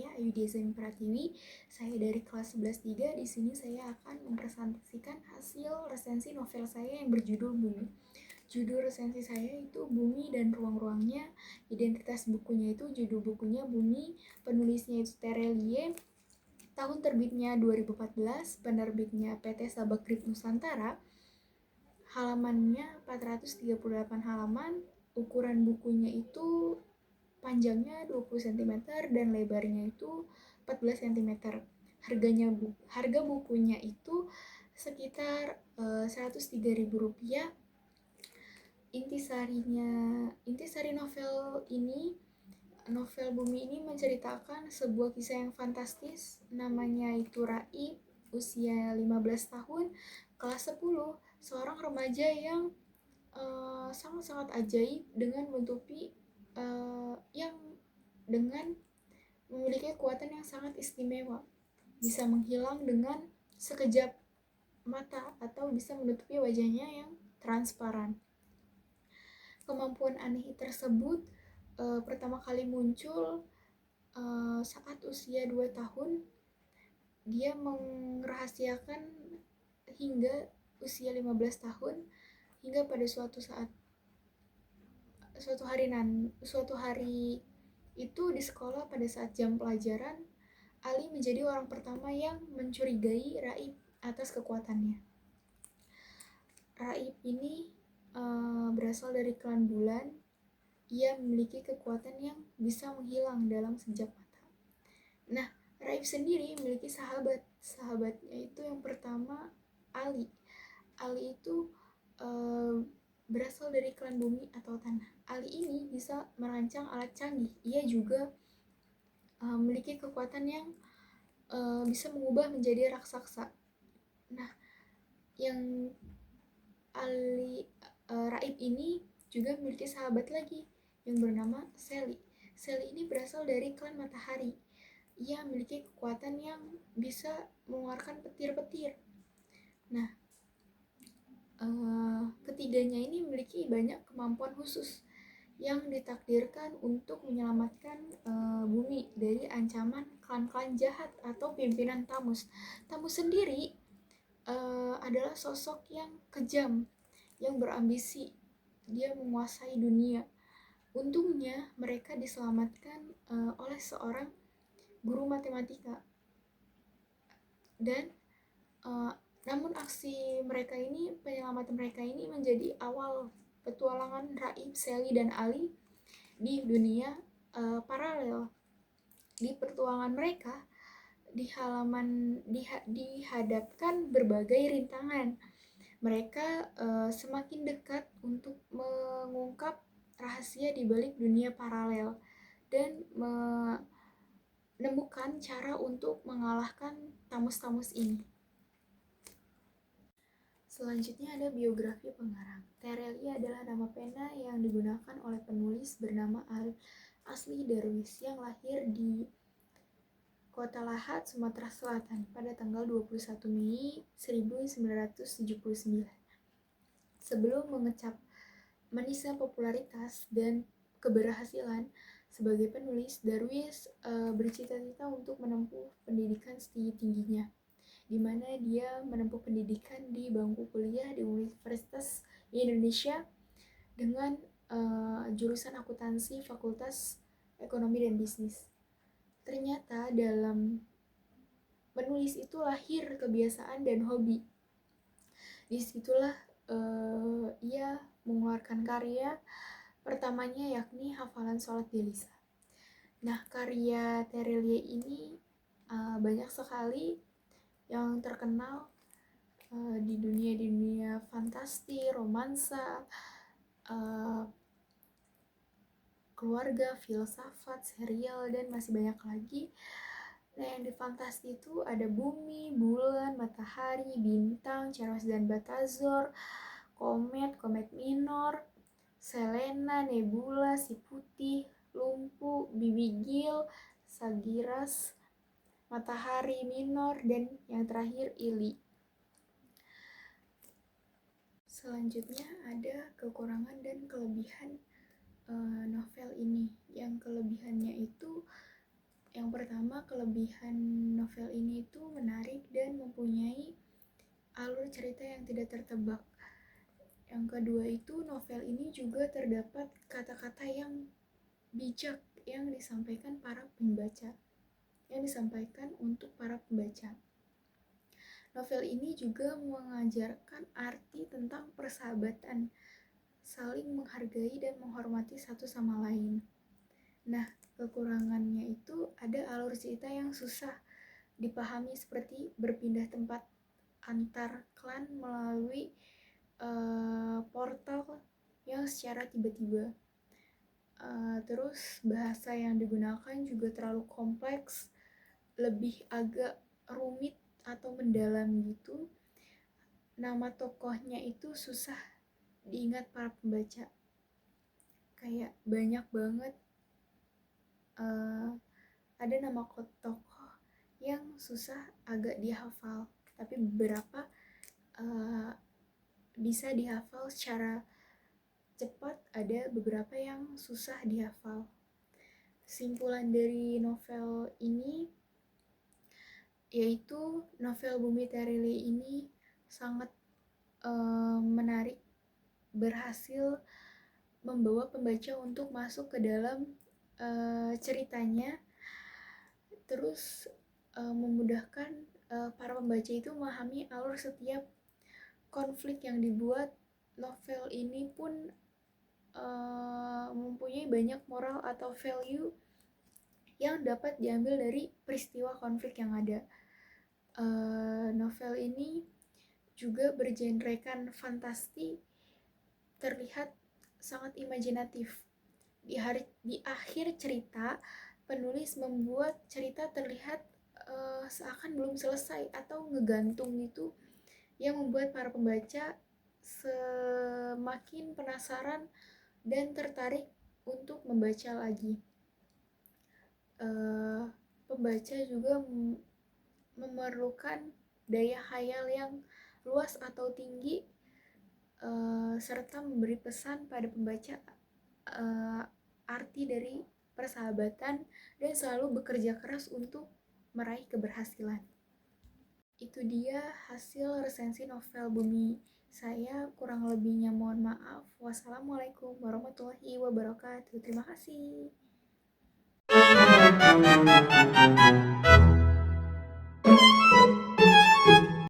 saya Ayudya Zani Pratiwi. Saya dari kelas 11-3. Di sini saya akan mempresentasikan hasil resensi novel saya yang berjudul Bumi. Judul resensi saya itu Bumi dan Ruang-Ruangnya. Identitas bukunya itu judul bukunya Bumi, penulisnya itu Terelie. Tahun terbitnya 2014, penerbitnya PT Sabak Grip Nusantara. Halamannya 438 halaman. Ukuran bukunya itu panjangnya 20 cm dan lebarnya itu 14 cm. Harga bukunya itu sekitar Rp103.000. Intisari novel Bumi ini menceritakan sebuah kisah yang fantastis. Namanya itu Raib, usia 15 tahun, kelas 10, seorang remaja yang sangat-sangat ajaib dengan dengan memiliki kekuatan yang sangat istimewa, bisa menghilang dengan sekejap mata atau bisa menutupi wajahnya yang transparan. Kemampuan aneh tersebut pertama kali muncul saat usia 2 tahun. Dia merahasiakan hingga usia 15 tahun, hingga pada suatu hari itu di sekolah pada saat jam pelajaran, Ali menjadi orang pertama yang mencurigai Raib atas kekuatannya. Raib ini berasal dari klan bulan. Ia memiliki kekuatan yang bisa menghilang dalam sekejap mata. Nah, Raib sendiri memiliki sahabatnya itu yang pertama Ali. Ali itu berasal dari klan bumi atau tanah. Ali ini bisa merancang alat canggih. Ia juga memiliki kekuatan yang bisa mengubah menjadi raksasa. Nah, yang Raib ini juga memiliki sahabat lagi yang bernama Sally. Sally ini berasal dari klan matahari. Ia memiliki kekuatan yang bisa mengeluarkan petir-petir. Nah, ketiganya ini memiliki banyak kemampuan khusus yang ditakdirkan untuk menyelamatkan bumi dari ancaman klan-klan jahat atau pimpinan Tamus. Tamus sendiri adalah sosok yang kejam, yang berambisi. Dia menguasai dunia. Untungnya mereka diselamatkan oleh seorang guru matematika. Dan namun penyelamatan mereka ini menjadi awal petualangan Raib, Sally, dan Ali di dunia paralel. Di petualangan mereka dihadapkan berbagai rintangan. Mereka semakin dekat untuk mengungkap rahasia di balik dunia paralel dan menemukan cara untuk mengalahkan tamus-tamus ini. Selanjutnya ada biografi pengarang. Terelie adalah nama pena yang digunakan oleh penulis bernama Asli Darwis yang lahir di Kota Lahat, Sumatera Selatan pada tanggal 21 Mei 1979. Sebelum mengecap manisnya popularitas dan keberhasilan sebagai penulis, Darwis bercita-cita untuk menempuh pendidikan setinggi-tingginya, di mana dia menempuh pendidikan di bangku kuliah di Universitas Indonesia dengan jurusan akuntansi Fakultas Ekonomi dan Bisnis. Ternyata dalam menulis itu lahir kebiasaan dan hobi. Disitulah ia mengeluarkan karya pertamanya, yakni hafalan sholat Delisa. Nah, karya Terelie ini banyak sekali yang terkenal di dunia fantasti, romansa, keluarga, filsafat, serial, dan masih banyak lagi. Nah, yang di fantasti itu ada bumi, bulan, matahari, bintang, Ceres dan Batazor, komet minor, Selena, nebula, si putih, lumpu, Bibigil, Sagiras, matahari minor, dan yang terakhir Ili. Selanjutnya ada kekurangan dan kelebihan novel ini. Yang kelebihannya itu yang Yang pertama, kelebihan novel ini itu menarik dan mempunyai alur cerita yang tidak tertebak. Yang kedua itu, novel ini juga terdapat kata-kata yang bijak yang disampaikan untuk para pembaca. Novel ini juga mengajarkan arti tentang persahabatan, saling menghargai dan menghormati satu sama lain. Nah, kekurangannya itu ada alur cerita yang susah dipahami, seperti berpindah tempat antar klan melalui portal yang secara tiba-tiba. Terus bahasa yang digunakan juga terlalu kompleks, lebih agak rumit atau mendalam gitu. Nama tokohnya itu susah diingat para pembaca. Kayak banyak banget ada nama tokoh yang susah agak dihafal, tapi beberapa bisa dihafal secara cepat, ada beberapa yang susah dihafal. Simpulan dari novel ini yaitu novel Bumi Terindah ini sangat menarik, berhasil membawa pembaca untuk masuk ke dalam ceritanya, terus memudahkan para pembaca itu memahami alur setiap konflik yang dibuat. Novel ini pun mempunyai banyak moral atau value yang dapat diambil dari peristiwa konflik yang ada. Novel ini juga bergenrekan fantasi, terlihat sangat imajinatif. Di akhir cerita, penulis membuat cerita terlihat seakan belum selesai atau ngegantung gitu, yang membuat para pembaca semakin penasaran dan tertarik untuk membaca lagi. Pembaca juga memerlukan daya khayal yang luas atau tinggi, serta memberi pesan pada pembaca arti dari persahabatan dan selalu bekerja keras untuk meraih keberhasilan. Itu dia hasil resensi novel Bumi saya, kurang lebihnya mohon maaf. Wassalamualaikum warahmatullahi wabarakatuh. Terima kasih.